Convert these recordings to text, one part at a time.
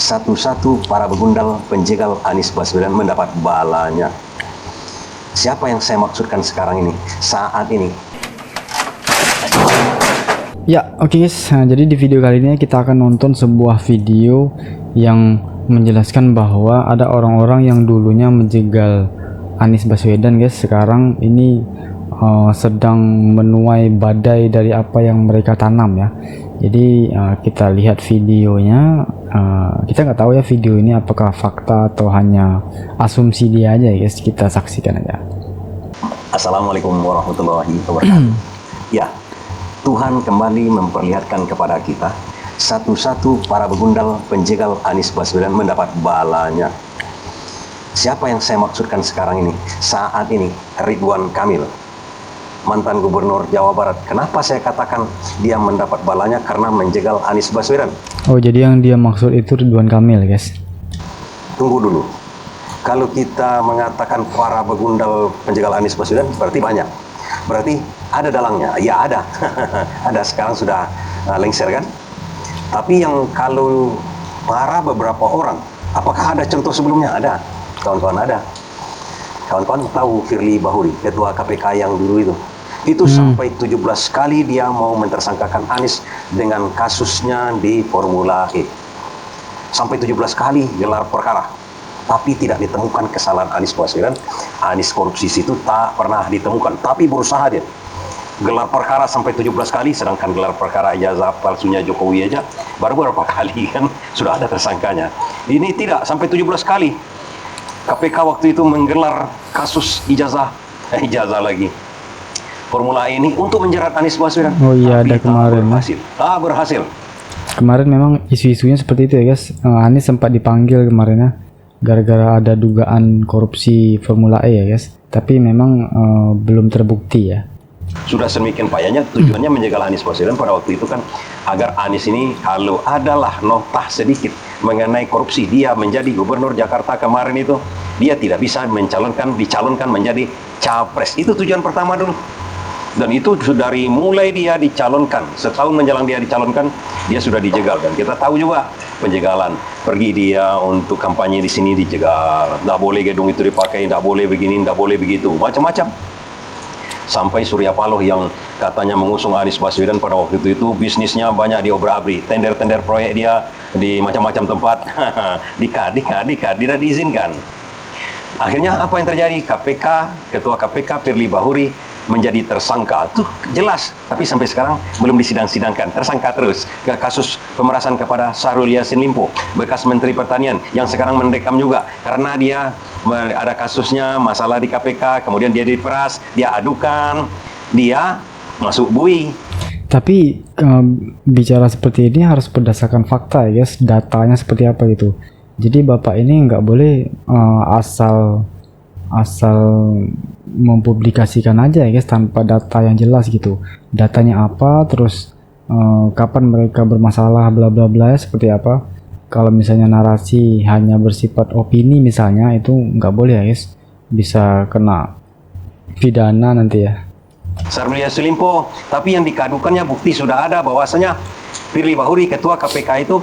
Satu-satu para begundal penjegal Anies Baswedan mendapat balanya. Siapa yang saya maksudkan sekarang ini, saat ini? Ya, oke guys. Nah, jadi di video kali ini kita akan nonton sebuah video yang menjelaskan bahwa ada orang-orang yang dulunya menjegal Anies Baswedan, guys. Sekarang ini sedang menuai badai dari apa yang mereka tanam ya. Jadi kita lihat videonya. Kita nggak tahu ya video ini apakah fakta atau hanya asumsi dia aja, guys. Kita saksikan aja. Assalamualaikum warahmatullahi wabarakatuh. Ya, Tuhan kembali memperlihatkan kepada kita satu-satu para begundal penjegal Anies Baswedan mendapat balanya. Siapa yang saya maksudkan sekarang ini, saat ini? Ridwan Kamil, mantan gubernur Jawa Barat. Kenapa saya katakan dia mendapat balanya? Karena menjegal Anies Baswedan. Oh, jadi yang dia maksud itu Ridwan Kamil, guys. Tunggu dulu. Kalau kita mengatakan para begundal penjegal Anies Baswedan, berarti banyak. Berarti ada dalangnya. Ya ada. Ada, sekarang sudah lengser kan? Tapi yang kalau para beberapa orang, apakah ada contoh sebelumnya? Ada. Kawan-kawan ada. Kawan-kawan tahu Firly Bahuri, ketua KPK yang dulu itu sampai 17 kali dia mau mentersangkakan Anies dengan kasusnya di Formula E. Sampai 17 kali gelar perkara, tapi tidak ditemukan kesalahan Anies Baswedan. Anies korupsi itu tak pernah ditemukan, tapi berusaha dia. Gelar perkara sampai 17 kali, sedangkan gelar perkara ijazah palsunya Jokowi aja baru berapa kali kan sudah ada tersangkanya. Ini tidak, sampai 17 kali. KPK waktu itu menggelar kasus ijazah lagi Formula E ini untuk menjerat Anies Baswedan. Oh iya, ada kemarin. Berhasil. Kemarin memang isu-isunya seperti itu ya, guys. Anies sempat dipanggil kemarin ya, gara-gara ada dugaan korupsi Formula E ya, guys. Tapi memang belum terbukti ya. Sudah sedemikian payahnya, tujuannya menjegal Anies Baswedan pada waktu itu kan agar Anies ini kalau adalah notah sedikit mengenai korupsi, dia menjadi gubernur Jakarta kemarin itu, dia tidak bisa dicalonkan menjadi capres. Itu tujuan pertama dulu. Dan itu dari mulai dia dicalonkan, setahun menjelang dia dicalonkan, dia sudah dijegal. Dan kita tahu juga penjegalan. Pergi dia untuk kampanye di sini dijegal. Nggak boleh gedung itu dipakai, nggak boleh begini, nggak boleh begitu. Macam-macam. Sampai Surya Paloh yang katanya mengusung Anies Baswedan pada waktu itu bisnisnya banyak diobrak-abrik. Tender-tender proyek dia di macam-macam tempat. tidak diizinkan. Akhirnya apa yang terjadi? Ketua KPK Firly Bahuri menjadi tersangka. Tuh jelas, tapi sampai sekarang belum disidang-sidangkan. Tersangka terus. Kasus pemerasan kepada Syahrul Yassin Limpo, bekas Menteri Pertanian, yang sekarang mendekam juga karena dia ada kasusnya masalah di KPK, kemudian dia diperas, dia adukan, dia masuk bui. Tapi bicara seperti ini harus berdasarkan fakta ya, guys. Datanya seperti apa gitu. Jadi bapak ini nggak boleh asal mempublikasikan aja ya, guys, tanpa data yang jelas gitu. Datanya apa, terus kapan mereka bermasalah, bla bla bla, seperti apa. Kalau misalnya narasi hanya bersifat opini misalnya, itu nggak boleh ya, guys. Bisa kena pidana nanti ya. Syahrul Yassin Limpo, tapi yang dikadukannya bukti sudah ada bahwasanya Firly Bahuri ketua KPK itu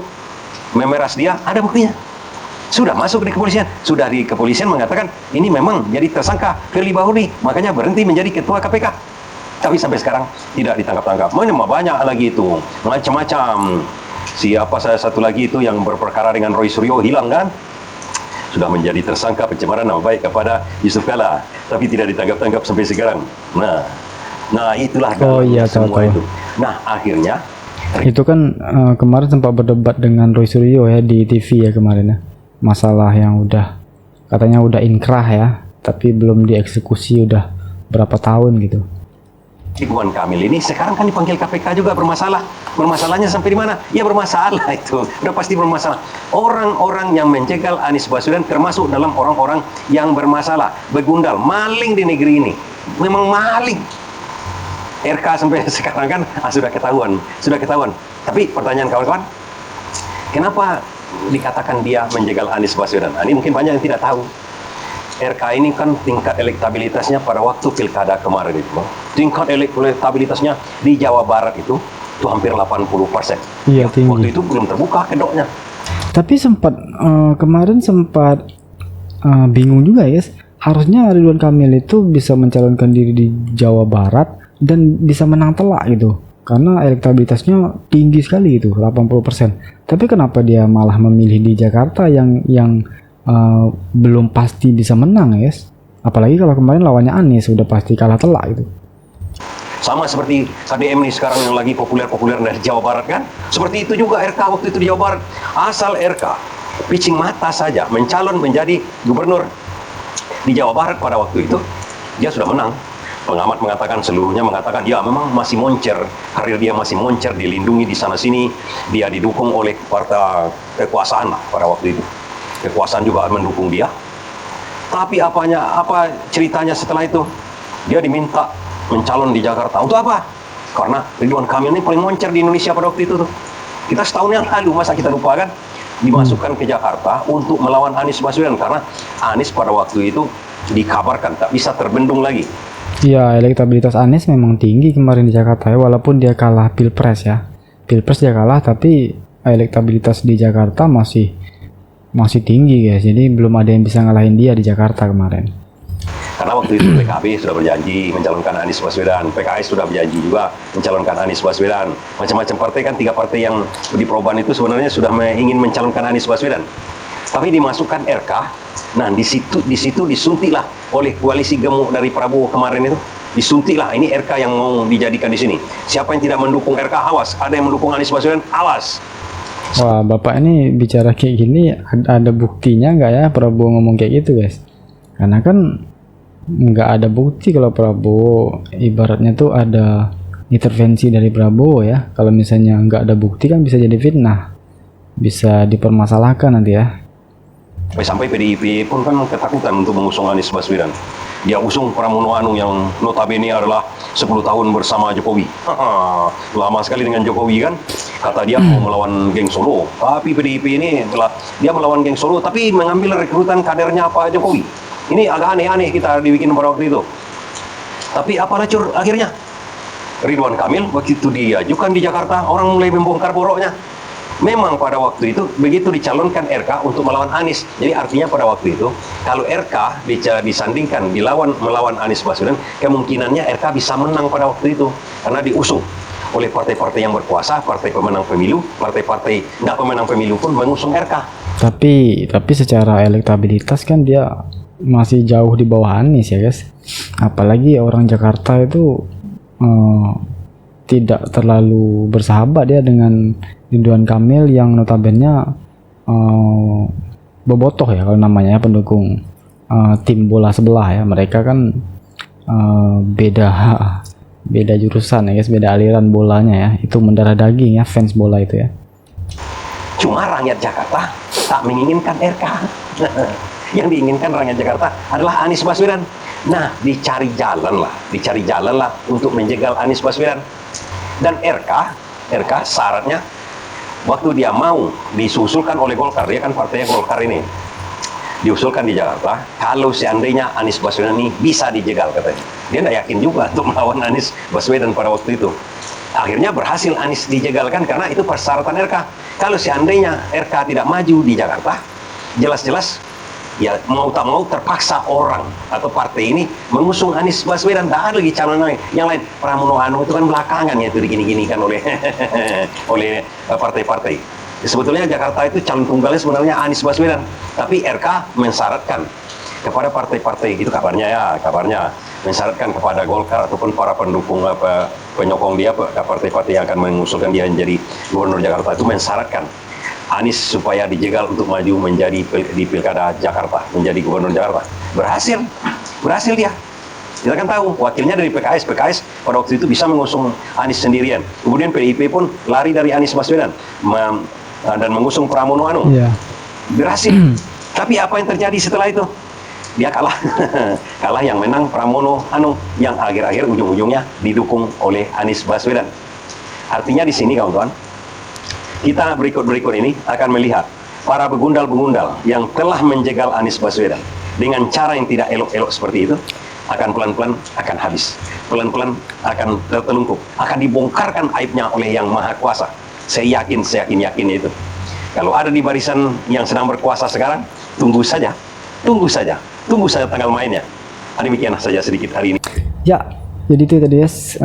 memeras dia, ada buktinya. Sudah masuk di kepolisian, sudah di kepolisian mengatakan ini memang jadi tersangka Firly Bahuri, makanya berhenti menjadi ketua KPK. Tapi sampai sekarang tidak ditangkap-tangkap. Banyak lagi itu, macam-macam. Siapa saya satu lagi itu yang berperkara dengan Roy Suryo hilang kan? Sudah menjadi tersangka pencemaran nama baik kepada Yusuf Kala, tapi tidak ditangkap-tangkap sampai sekarang. Nah itulah semua itu. Nah akhirnya itu kan kemarin sempat berdebat dengan Roy Suryo ya di TV ya kemarin ya. Masalah yang katanya udah inkrah ya, tapi belum dieksekusi udah berapa tahun gitu. Ridwan Kamil ini sekarang kan dipanggil KPK juga bermasalah. Bermasalahnya sampai di mana? Ya bermasalah itu, udah pasti bermasalah. Orang-orang yang menjegal Anies Baswedan termasuk dalam orang-orang yang bermasalah, begundal, maling di negeri ini. Memang maling. RK sampai sekarang kan sudah ketahuan. Tapi pertanyaan kawan-kawan, kenapa dikatakan dia menjegal Anies Baswedan? Ini mungkin banyak yang tidak tahu. RK ini kan tingkat elektabilitasnya pada waktu pilkada kemarin itu, tingkat elektabilitasnya di Jawa Barat itu hampir 80%. Iya, tinggi. Waktu itu belum terbuka kedoknya. Tapi sempat kemarin sempat bingung juga ya, harusnya Ridwan Kamil itu bisa mencalonkan diri di Jawa Barat dan bisa menang telak gitu, karena elektabilitasnya tinggi sekali itu 80%. Tapi kenapa dia malah memilih di Jakarta yang belum pasti bisa menang ya? Apalagi kalau kemarin lawannya Anies udah pasti kalah telak gitu. Sama seperti KDM nih sekarang yang lagi populer-populer dari Jawa Barat kan. Seperti itu juga RK waktu itu di Jawa Barat. Asal RK pitching mata saja mencalon menjadi gubernur di Jawa Barat pada waktu itu, dia sudah menang. Pengamat mengatakan, seluruhnya mengatakan, ya memang masih moncer, karir dia masih moncer, dilindungi di sana-sini, dia didukung oleh partai kekuasaan lah pada waktu itu. Kekuasaan juga mendukung dia. Tapi apa ceritanya setelah itu? Dia diminta mencalon di Jakarta. Untuk apa? Karena Ridwan Kamil ini paling moncer di Indonesia pada waktu itu tuh. Kita setahun yang lalu, masa kita lupa kan? Dimasukkan ke Jakarta untuk melawan Anies Baswedan, karena Anies pada waktu itu dikabarkan tak bisa terbendung lagi. Ya, elektabilitas Anies memang tinggi kemarin di Jakarta ya, walaupun dia kalah Pilpres ya. Pilpres dia kalah, tapi elektabilitas di Jakarta masih tinggi guys. Jadi belum ada yang bisa ngalahin dia di Jakarta kemarin. Karena waktu itu PKB sudah berjanji mencalonkan Anies Baswedan, PKS sudah berjanji juga mencalonkan Anies Baswedan. Macam-macam partai kan, 3 partai yang di perubahan itu sebenarnya sudah ingin mencalonkan Anies Baswedan. Tapi dimasukkan RK, nah di situ disuntiklah oleh koalisi gemuk dari Prabowo kemarin itu. Disuntiklah, ini RK yang mau dijadikan di sini. Siapa yang tidak mendukung RK, awas. Ada yang mendukung Anies Baswedan, awas. Wah, Bapak ini bicara kayak gini, ada buktinya nggak ya Prabowo ngomong kayak gitu guys? Karena kan nggak ada bukti kalau Prabowo, ibaratnya tuh ada intervensi dari Prabowo ya. Kalau misalnya nggak ada bukti kan bisa jadi fitnah, bisa dipermasalahkan nanti ya. Sampai PDIP pun kan ketakutan untuk mengusung Anies Baswedan. Dia usung Pramono Anung yang notabene adalah 10 tahun bersama Jokowi. Lama sekali dengan Jokowi kan. Kata dia mau melawan geng Solo. Tapi PDIP ini dia melawan geng Solo tapi mengambil rekrutan kadernya Pak Jokowi. Ini agak aneh-aneh kita dibikin pada waktu itu. Tapi apalah cur akhirnya? Ridwan Kamil begitu diajukan di Jakarta, orang mulai membongkar boroknya. Memang pada waktu itu begitu dicalonkan RK untuk melawan Anies. Jadi artinya pada waktu itu kalau RK disandingkan melawan Anies Baswedan, kemungkinannya RK bisa menang pada waktu itu karena diusung oleh partai-partai yang berkuasa, partai pemenang pemilu, partai-partai tidak pemenang pemilu pun mengusung RK. Tapi secara elektabilitas kan dia masih jauh di bawah Anies ya guys. Apalagi orang Jakarta itu tidak terlalu bersahabat dia dengan Ridwan Kamil yang notabene bobotoh ya kalau namanya, pendukung tim bola sebelah ya. Mereka kan beda jurusan ya guys, beda aliran bolanya ya. Itu mendarah daging ya fans bola itu ya. Cuma rakyat Jakarta tak menginginkan RK. Yang diinginkan rakyat Jakarta adalah Anies Baswedan. Nah, dicari jalan lah untuk menjegal Anies Baswedan. Dan RK syaratnya waktu dia mau disusulkan oleh Golkar, dia kan partainya Golkar ini, diusulkan di Jakarta, kalau seandainya Anies Baswedan ini bisa dijegal katanya. Dia tidak yakin juga untuk melawan Anies Baswedan pada waktu itu. Akhirnya berhasil Anies dijegalkan karena itu persyaratan RK. Kalau seandainya RK tidak maju di Jakarta, jelas-jelas ya mau tak mau terpaksa orang atau partai ini mengusung Anies Baswedan. Tak ada lagi calon yang lain. Pramono Anung itu kan belakangan ya itu digini-ginikan oleh oleh partai-partai. Sebetulnya Jakarta itu calon tunggalnya sebenarnya Anies Baswedan, tapi RK mensyaratkan kepada partai-partai itu kabarnya mensyaratkan kepada Golkar ataupun para pendukung penyokong dia, partai-partai yang akan mengusulkan dia menjadi gubernur Jakarta itu mensyaratkan Anies supaya dijegal untuk maju menjadi di Pilkada Jakarta, menjadi gubernur Jakarta. Berhasil dia. Kita kan tahu wakilnya dari PKS pada waktu itu bisa mengusung Anies sendirian. Kemudian PDIP pun lari dari Anies Baswedan dan mengusung Pramono Anung. Yeah. Berhasil. Tapi apa yang terjadi setelah itu? Dia kalah. Kalah, yang menang Pramono Anung yang akhir-akhir ujung-ujungnya didukung oleh Anies Baswedan. Artinya di sini kawan-kawan, kita berikut ini akan melihat para begundal-begundal yang telah menjegal Anies Baswedan dengan cara yang tidak elok-elok seperti itu akan pelan-pelan akan habis, pelan-pelan akan tertelungkup, akan dibongkarkan aibnya oleh Yang Maha Kuasa. Saya yakin itu. Kalau ada di barisan yang sedang berkuasa sekarang, tunggu saja, tunggu saja, tunggu saja tanggal mainnya. Demikian saja sedikit hari ini. Ya, jadi itu tadi guys,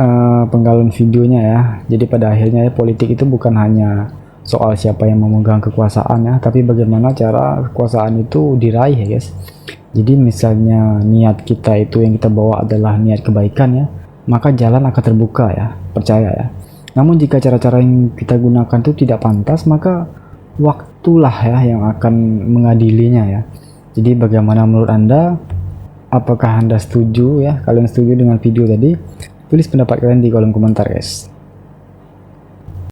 penggalan videonya ya. Jadi pada akhirnya ya, politik itu bukan hanya soal siapa yang memegang kekuasaan ya, tapi bagaimana cara kekuasaan itu diraih ya guys. Jadi misalnya niat kita itu yang kita bawa adalah niat kebaikan ya, maka jalan akan terbuka ya, percaya ya. Namun jika cara-cara yang kita gunakan itu tidak pantas, maka waktulah ya yang akan mengadilinya ya. Jadi bagaimana menurut Anda? Apakah Anda setuju ya? Kalian setuju dengan video tadi? Tulis pendapat kalian di kolom komentar guys.